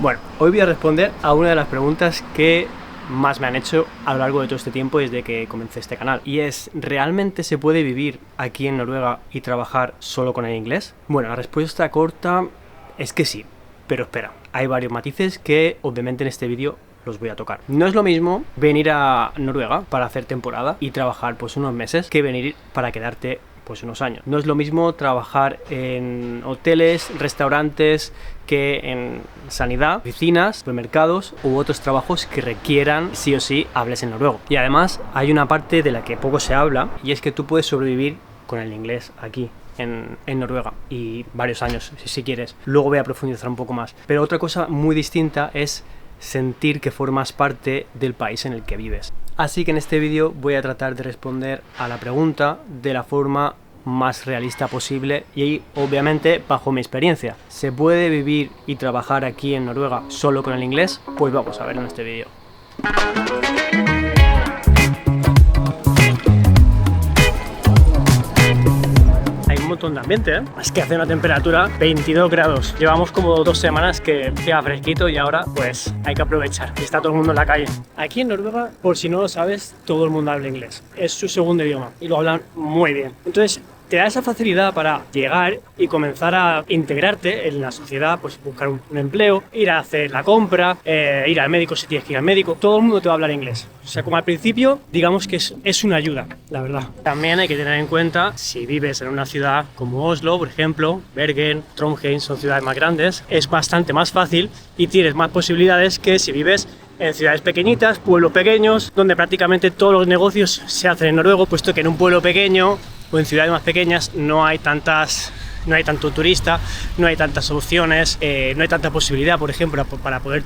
Bueno, hoy voy a responder a una de las preguntas que más me han hecho a lo largo de todo este tiempo desde que comencé este canal, y es: ¿realmente se puede vivir aquí en Noruega y trabajar solo con el inglés? Bueno, la respuesta corta es que sí, pero espera, hay varios matices que obviamente en este vídeo los voy a tocar. No es lo mismo venir a Noruega para hacer temporada y trabajar pues unos meses que venir para quedarte pues unos años. No es lo mismo trabajar en hoteles, restaurantes, que en sanidad, oficinas, supermercados u otros trabajos que requieran sí o sí hables en noruego. Y además hay una parte de la que poco se habla, y es que tú puedes sobrevivir con el inglés aquí en Noruega y varios años si quieres. Luego voy a profundizar un poco más. Pero otra cosa muy distinta es sentir que formas parte del país en el que vives. Así que en este vídeo voy a tratar de responder a la pregunta de la forma más realista posible y obviamente bajo mi experiencia. ¿Se puede vivir y trabajar aquí en Noruega solo con el inglés? Pues vamos a ver en este vídeo. Montón de ambiente, ¿eh? Es que hace una temperatura 22 grados. Llevamos como 2 semanas que queda fresquito y ahora pues hay que aprovechar. Y está todo el mundo en la calle. Aquí en Noruega, por si no lo sabes, todo el mundo habla inglés. Es su segundo idioma y lo hablan muy bien. Entonces te da esa facilidad para llegar y comenzar a integrarte en la sociedad, pues buscar un empleo, ir a hacer la compra, ir al médico si tienes que ir al médico. Todo el mundo te va a hablar inglés. O sea, como al principio, digamos que es una ayuda, la verdad. También hay que tener en cuenta, si vives en una ciudad como Oslo, por ejemplo, Bergen, Trondheim, son ciudades más grandes, es bastante más fácil y tienes más posibilidades que si vives en ciudades pequeñitas, pueblos pequeños, donde prácticamente todos los negocios se hacen en noruego, puesto que en un pueblo pequeño o en ciudades más pequeñas no hay tanto turista, no hay tantas opciones, no hay tanta posibilidad, por ejemplo, para poder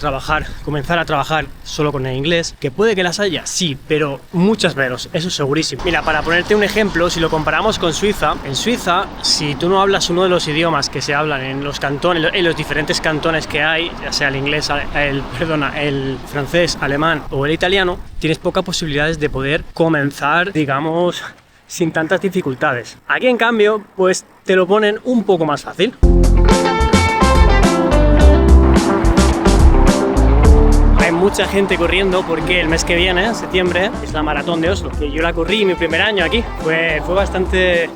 comenzar a trabajar solo con el inglés, que puede que las haya, sí, pero muchas menos, eso segurísimo. Mira, para ponerte un ejemplo, si lo comparamos con Suiza, en Suiza, si tú no hablas uno de los idiomas que se hablan en los cantones, en los diferentes cantones que hay, ya sea el inglés, el francés, alemán o el italiano, tienes pocas posibilidades de poder comenzar, digamos, sin tantas dificultades. Aquí en cambio, pues te lo ponen un poco más fácil. Hay mucha gente corriendo porque el mes que viene, en septiembre, es la maratón de Oslo, que yo la corrí mi primer año aquí. Fue bastante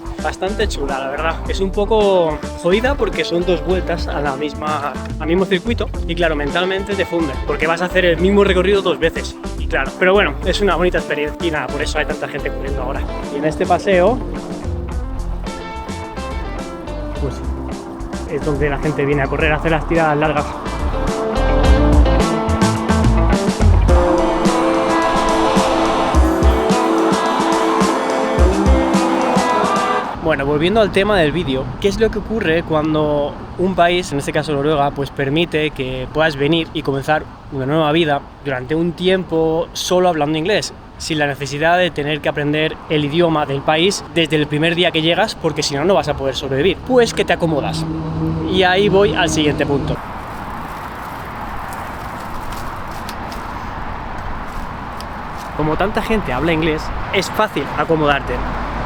chula, la verdad. Es un poco jodida porque son 2 vueltas al mismo circuito y claro, mentalmente te funde porque vas a hacer el mismo recorrido 2 veces. Y claro, pero bueno, es una bonita experiencia y nada, por eso hay tanta gente corriendo ahora. Y en este paseo, pues es donde la gente viene a correr, a hacer las tiradas largas. Bueno, volviendo al tema del vídeo, ¿qué es lo que ocurre cuando un país, en este caso Noruega, pues permite que puedas venir y comenzar una nueva vida durante un tiempo solo hablando inglés, sin la necesidad de tener que aprender el idioma del país desde el primer día que llegas, porque si no, no vas a poder sobrevivir? Pues que te acomodas. Y ahí voy al siguiente punto. Como tanta gente habla inglés, es fácil acomodarte.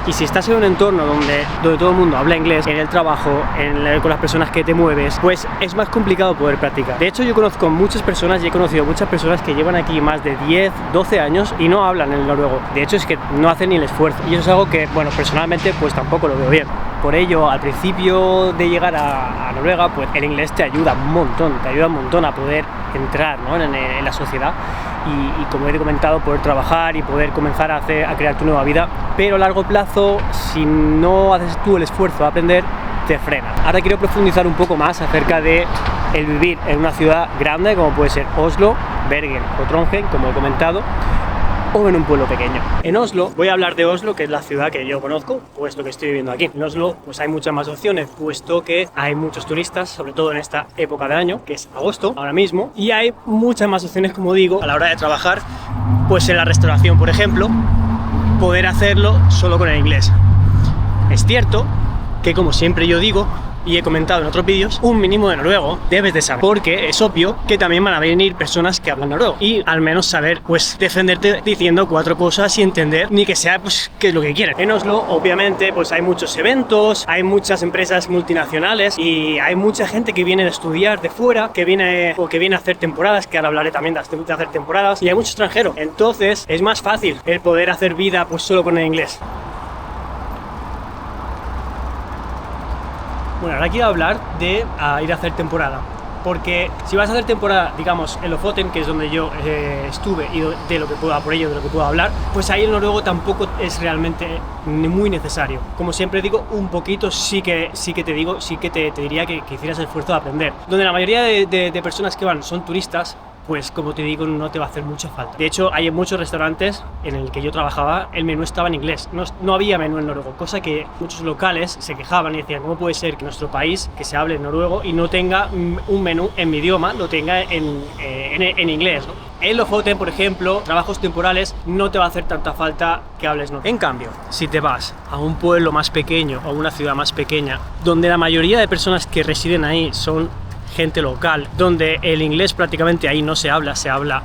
Y si estás en un entorno donde todo el mundo habla inglés, en el trabajo, con las personas que te mueves, pues es más complicado poder practicar. De hecho, yo conozco muchas personas y he conocido muchas personas que llevan aquí más de 10, 12 años y no hablan el noruego. De hecho, es que no hacen ni el esfuerzo. Y eso es algo que, bueno, personalmente, pues tampoco lo veo bien. Por ello, al principio de llegar a Noruega, pues el inglés te ayuda un montón a poder entrar, ¿no?, en la sociedad y como he comentado, poder trabajar y poder comenzar a crear tu nueva vida. Pero a largo plazo, si no haces tú el esfuerzo de aprender, te frena. Ahora quiero profundizar un poco más acerca de el vivir en una ciudad grande como puede ser Oslo, Bergen o Trondheim, como he comentado, o en un pueblo pequeño. En Oslo, voy a hablar de Oslo, que es la ciudad que yo conozco, puesto que estoy viviendo aquí. En Oslo pues hay muchas más opciones, puesto que hay muchos turistas, sobre todo en esta época del año, que es agosto, ahora mismo, y hay muchas más opciones, como digo, a la hora de trabajar, pues en la restauración, por ejemplo, poder hacerlo solo con el inglés. Es cierto que, como siempre yo digo, y he comentado en otros vídeos, un mínimo de noruego debes de saber, porque es obvio que también van a venir personas que hablan noruego y al menos saber pues defenderte diciendo 4 cosas y entender ni que sea pues qué es lo que quieren. En Oslo obviamente pues hay muchos eventos, hay muchas empresas multinacionales y hay mucha gente que viene a estudiar de fuera, que viene a hacer temporadas, que ahora hablaré también de hacer temporadas, y hay mucho extranjero, entonces es más fácil el poder hacer vida pues solo con el inglés. Bueno, ahora quiero hablar de ir a hacer temporada, porque si vas a hacer temporada, digamos, en Lofoten, que es donde yo estuve y de lo que puedo hablar, pues ahí el noruego tampoco es realmente muy necesario. Como siempre digo, un poquito sí que te diría que hicieras el esfuerzo de aprender. Donde la mayoría de personas que van son turistas, pues como te digo, no te va a hacer mucha falta. De hecho, hay en muchos restaurantes en el que yo trabajaba, el menú estaba en inglés, no había menú en noruego, cosa que muchos locales se quejaban y decían, ¿cómo puede ser que nuestro país, que se hable en noruego y no tenga un menú en mi idioma, lo tenga en inglés, ¿no? En Lofoten, por ejemplo, trabajos temporales, no te va a hacer tanta falta que hables noruego. En cambio, si te vas a un pueblo más pequeño o a una ciudad más pequeña, donde la mayoría de personas que residen ahí son gente local, donde el inglés prácticamente ahí no se habla, se habla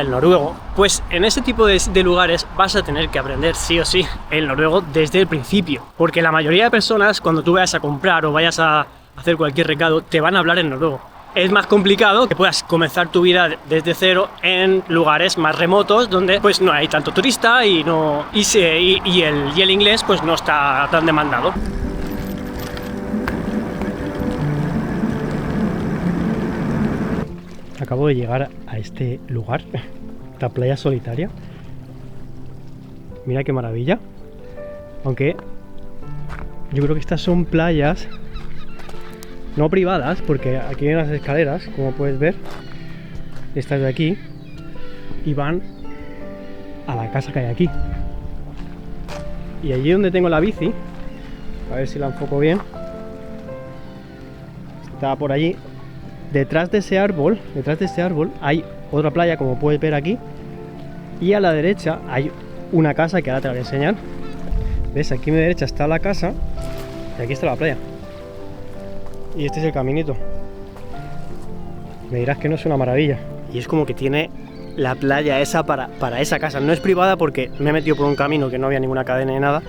el noruego, pues en ese tipo de lugares vas a tener que aprender sí o sí el noruego desde el principio, porque la mayoría de personas cuando tú vayas a comprar o vayas a hacer cualquier recado te van a hablar en noruego. Es más complicado que puedas comenzar tu vida desde cero en lugares más remotos donde pues no hay tanto turista y el inglés pues no está tan demandado. Acabo de llegar a este lugar, esta playa solitaria. Mira qué maravilla. Aunque yo creo que estas son playas no privadas, porque aquí hay unas escaleras, como puedes ver, estas de aquí, y van a la casa que hay aquí. Y allí donde tengo la bici, a ver si la enfoco bien, está por allí. Detrás de ese árbol hay otra playa, como puedes ver aquí, y a la derecha hay una casa que ahora te la voy a enseñar. ¿Ves? Aquí a mi derecha está la casa y aquí está la playa. Y este es el caminito. Me dirás que no es una maravilla. Y es como que tiene la playa esa para esa casa. No es privada porque me he metido por un camino que no había ninguna cadena ni nada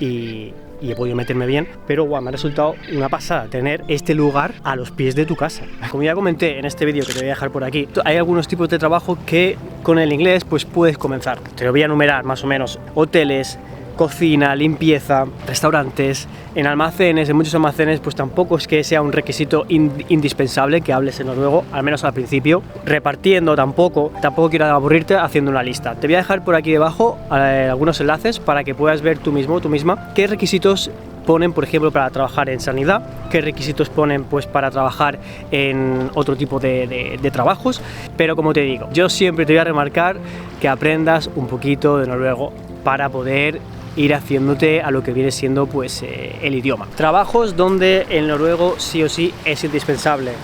y he podido meterme bien, pero guau, me ha resultado una pasada tener este lugar a los pies de tu casa. Como ya comenté en este vídeo que te voy a dejar por aquí, hay algunos tipos de trabajo que con el inglés pues puedes comenzar. Te lo voy a enumerar más o menos: hoteles, cocina, limpieza, restaurantes, en almacenes, en muchos almacenes pues tampoco es que sea un requisito indispensable que hables en noruego, al menos al principio. Repartiendo tampoco quiero aburrirte haciendo una lista. Te voy a dejar por aquí debajo algunos enlaces para que puedas ver tú misma qué requisitos ponen, por ejemplo, para trabajar en sanidad, qué requisitos ponen pues para trabajar en otro tipo de trabajos. Pero como te digo, yo siempre te voy a remarcar que aprendas un poquito de noruego para poder ir haciéndote a lo que viene siendo pues el idioma. Trabajos donde el noruego sí o sí es indispensable: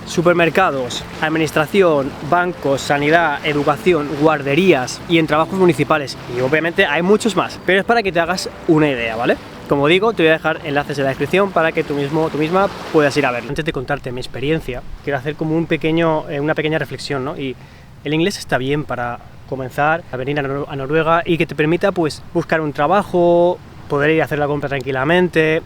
supermercados, administración, bancos, sanidad, educación, guarderías y en trabajos municipales. Y obviamente hay muchos más, pero es para que te hagas una idea, ¿vale? Como digo, te voy a dejar enlaces en la descripción para que tú misma puedas ir a verlo. Antes de contarte mi experiencia, quiero hacer como una pequeña reflexión, ¿no? Y el inglés está bien para comenzar a venir a Noruega y que te permita pues buscar un trabajo, poder ir a hacer la compra tranquilamente,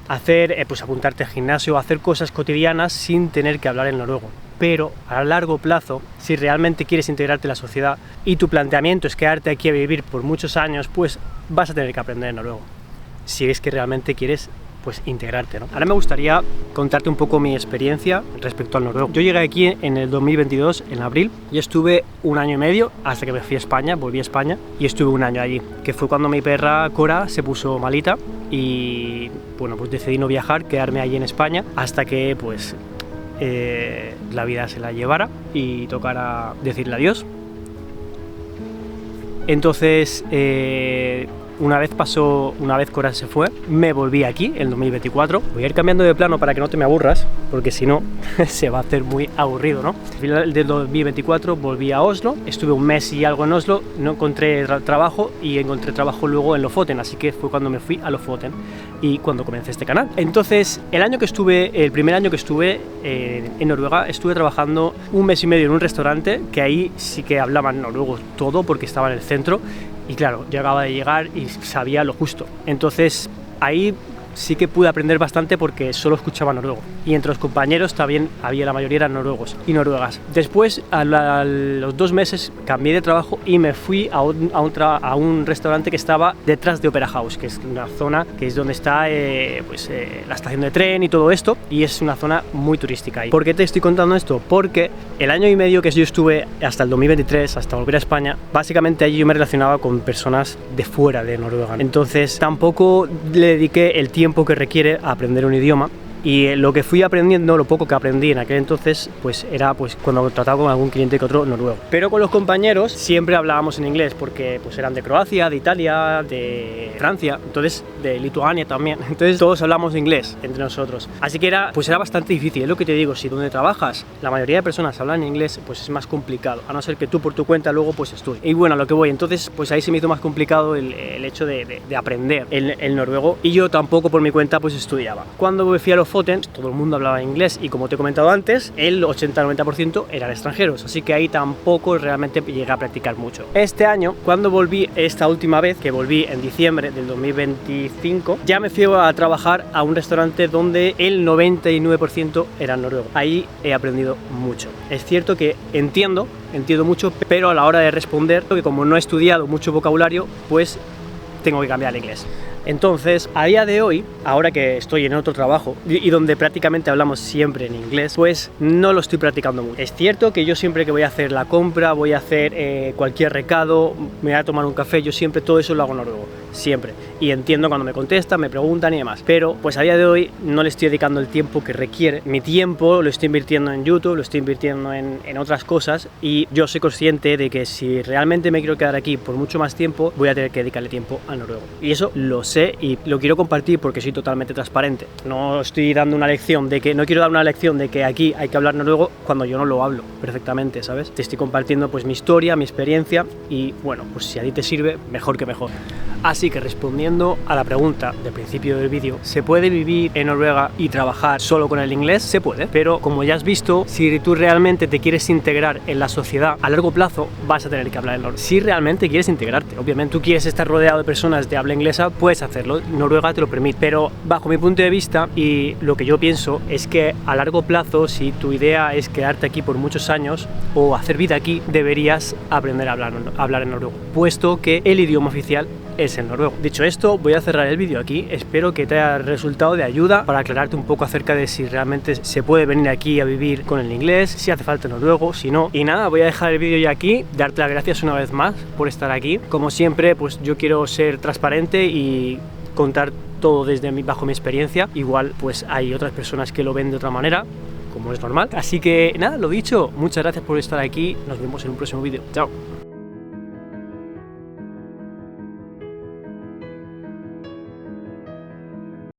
pues apuntarte al gimnasio, hacer cosas cotidianas sin tener que hablar en noruego. Pero a largo plazo, si realmente quieres integrarte en la sociedad y tu planteamiento es quedarte aquí a vivir por muchos años, pues vas a tener que aprender noruego, si es que realmente quieres pues integrarte, ¿no? Ahora me gustaría contarte un poco mi experiencia respecto al noruego. Yo llegué aquí en el 2022, en abril, y estuve 1 año y medio hasta que me fui a España, volví a España y estuve 1 año allí, que fue cuando mi perra Cora se puso malita y bueno, pues decidí no viajar, quedarme allí en España hasta que pues la vida se la llevara y tocara decirle adiós. Entonces Una vez Cora se fue, me volví aquí en 2024. Voy a ir cambiando de plano para que no te me aburras, porque si no se va a hacer muy aburrido, ¿no? Al final del 2024 volví a Oslo, estuve un mes y algo en Oslo, no encontré trabajo y encontré trabajo luego en Lofoten, así que fue cuando me fui a Lofoten y cuando comencé este canal. Entonces, el primer año que estuve en Noruega, estuve trabajando un mes y medio en un restaurante, que ahí sí que hablaban noruego todo porque estaba en el centro. Y claro, yo acababa de llegar y sabía lo justo. Entonces ahí sí que pude aprender bastante porque solo escuchaba noruego. Y entre los compañeros también la mayoría eran noruegos y noruegas. Después, a los 2 meses, cambié de trabajo y me fui a un restaurante que estaba detrás de Opera House, que es una zona que es donde está la estación de tren y todo esto. Y es una zona muy turística ahí. ¿Por qué te estoy contando esto? Porque el año y medio que yo estuve hasta el 2023, hasta volver a España, básicamente allí yo me relacionaba con personas de fuera de Noruega. Entonces tampoco le dediqué el tiempo que requiere a aprender un idioma. Y lo que fui aprendiendo, lo poco que aprendí en aquel entonces, pues era cuando trataba con algún cliente que otro noruego. Pero con los compañeros siempre hablábamos en inglés porque pues eran de Croacia, de Italia, de Francia, entonces de Lituania también. Entonces todos hablamos inglés entre nosotros. Así que era bastante difícil. Es lo que te digo, si donde trabajas la mayoría de personas hablan inglés, pues es más complicado, a no ser que tú por tu cuenta luego pues estudies. Y bueno, a lo que voy, entonces pues ahí se me hizo más complicado el hecho de aprender el noruego, y yo tampoco por mi cuenta pues estudiaba. Cuando me fui a Lofoten, todo el mundo hablaba inglés y como te he comentado antes, el 80-90% eran extranjeros, así que ahí tampoco realmente llegué a practicar mucho. Este año, cuando volví, esta última vez, que volví en diciembre del 2025, ya me fui a trabajar a un restaurante donde el 99% eran noruegos. Ahí he aprendido mucho. Es cierto que entiendo mucho, pero a la hora de responder, que como no he estudiado mucho vocabulario, pues tengo que cambiar el inglés. Entonces, a día de hoy, ahora que estoy en otro trabajo y donde prácticamente hablamos siempre en inglés, pues no lo estoy practicando mucho. Es cierto que yo siempre que voy a hacer la compra, voy a hacer cualquier recado, me voy a tomar un café, yo siempre todo eso lo hago en noruego, siempre. Y entiendo cuando me contestan, me preguntan y demás. Pero pues a día de hoy no le estoy dedicando el tiempo que requiere. Mi tiempo lo estoy invirtiendo en YouTube, lo estoy invirtiendo en otras cosas, y yo soy consciente de que si realmente me quiero quedar aquí por mucho más tiempo, voy a tener que dedicarle tiempo al noruego. Y eso lo sé y lo quiero compartir porque soy totalmente transparente. No estoy dando una lección no quiero dar una lección de que aquí hay que hablar noruego cuando yo no lo hablo perfectamente, ¿sabes? Te estoy compartiendo pues mi historia, mi experiencia, y bueno, pues si a ti te sirve, mejor que mejor. Así que respondiendo a la pregunta del principio del vídeo, ¿se puede vivir en Noruega y trabajar solo con el inglés? Se puede, pero como ya has visto, si tú realmente te quieres integrar en la sociedad a largo plazo, vas a tener que hablar el noruego. Si realmente quieres integrarte, obviamente tú quieres estar rodeado de personas de habla inglesa, puedes hacerlo, Noruega te lo permite, pero bajo mi punto de vista y lo que yo pienso es que a largo plazo, si tu idea es quedarte aquí por muchos años o hacer vida aquí, deberías aprender a hablar en noruego, puesto que el idioma oficial es el noruego. Dicho esto, voy a cerrar el vídeo aquí. Espero que te haya resultado de ayuda para aclararte un poco acerca de si realmente se puede venir aquí a vivir con el inglés, si hace falta el noruego, si no. Y nada, voy a dejar el vídeo ya aquí, darte las gracias una vez más por estar aquí. Como siempre, pues yo quiero ser transparente y contar todo bajo mi experiencia. Igual pues hay otras personas que lo ven de otra manera, como es normal. Así que nada, lo dicho, muchas gracias por estar aquí. Nos vemos en un próximo vídeo. Chao.